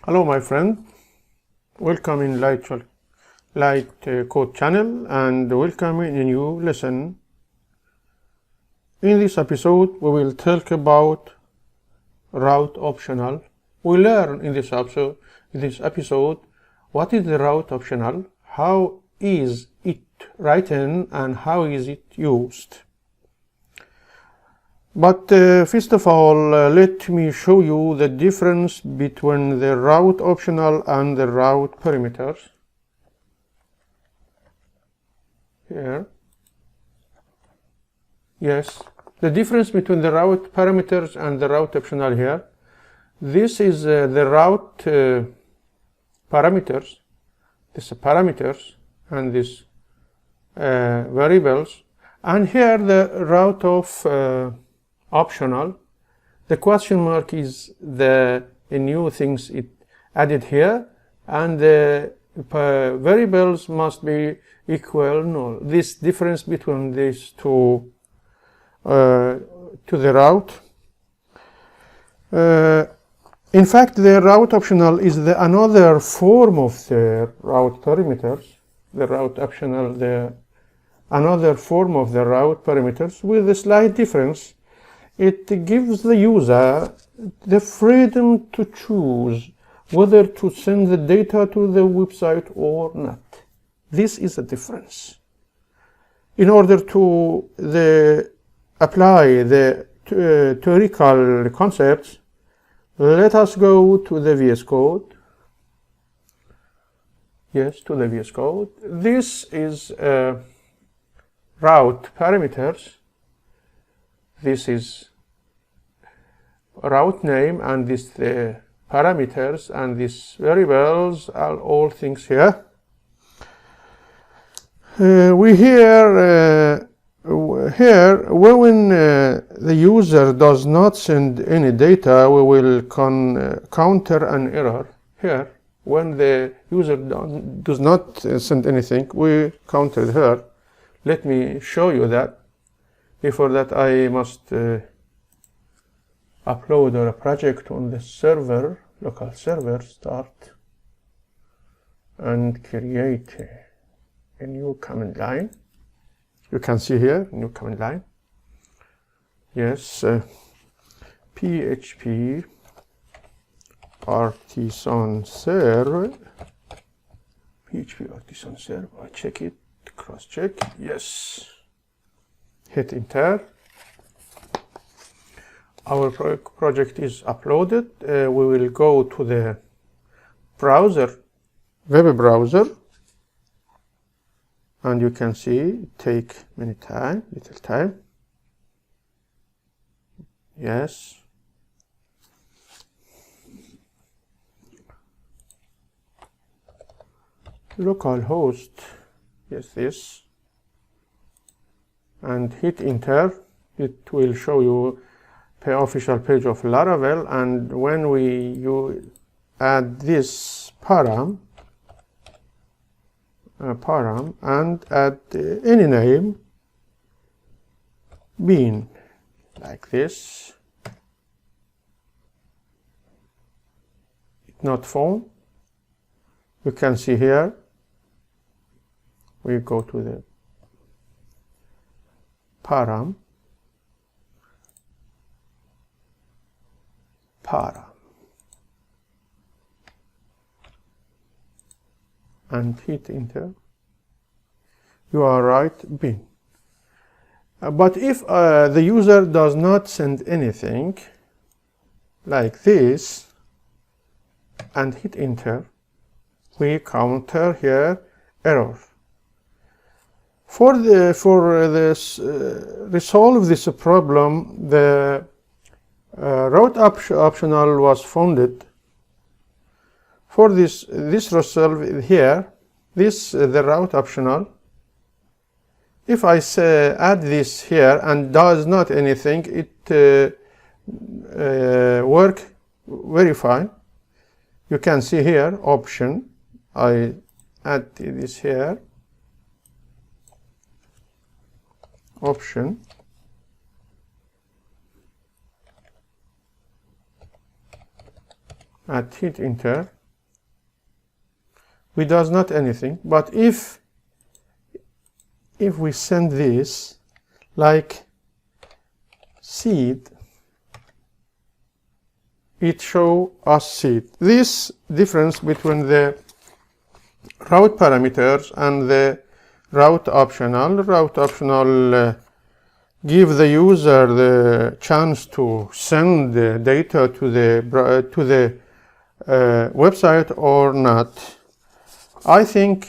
Hello my friend, welcome in Light Code channel and welcome in a new lesson. In this episode we will talk about route optional. We learn in this episode what is the route optional, how is it written and how is it used. But first of all, let me show you the difference between the route optional and the route parameters. Here. Yes, the difference between the route parameters and the route optional here. This is the route parameters. This is parameters and these variables. And here the route of optional. The question mark is the new things it added here, and the variables must be equal null. This difference between these two to the route. In fact, the route optional is another form of the route parameters. The route optional, another form of the route parameters with a slight difference. It gives the user the freedom to choose whether to send the data to the website or not. This is a difference. In order to apply the theoretical concepts, let us go to the VS Code. Yes, to the VS Code. This is route parameters. This is route name and this parameters and these variables are all things here. When the user does not send any data, we will counter an error here. When the user does not send anything, we counter here. Let me show you that. Before that, I must upload a project on the server, local server, start, and create a new command line. You can see here, new command line. Yes, PHP artisan server. PHP artisan server. I check it, cross check. Yes. Hit enter. Our project is uploaded. We will go to the browser, web browser, and you can see it take little time. Yes. Localhost. Yes, this. And hit enter. It will show you the official page of Laravel, and when you add this param and add any name, bean, like this, not phone, you can see here, we go to the param, and hit enter. You are right, bin. But if the user does not send anything, like this, and hit enter, we counter here error. For resolve this problem, the route optional was founded. For this resolve here, the route optional. If I say add this here and does not anything, it work very fine. You can see here option. I add this here. Option. Hit enter. we does not anything. But if we send this like seed, it show us seed. This difference between the route parameters and the route optional. Route optional give the user the chance to send the data to the website or not. I think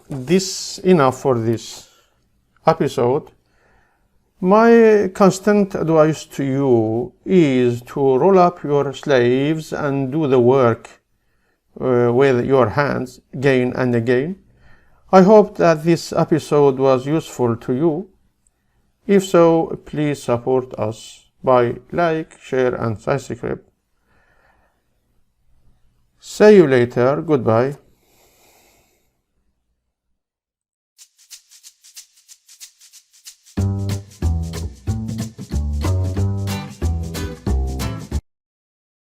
this enough for this episode. My constant advice to you is to roll up your sleeves and do the work with your hands again and again. I hope that this episode was useful to you. If so, please support us by like, share and subscribe. See you later. Goodbye.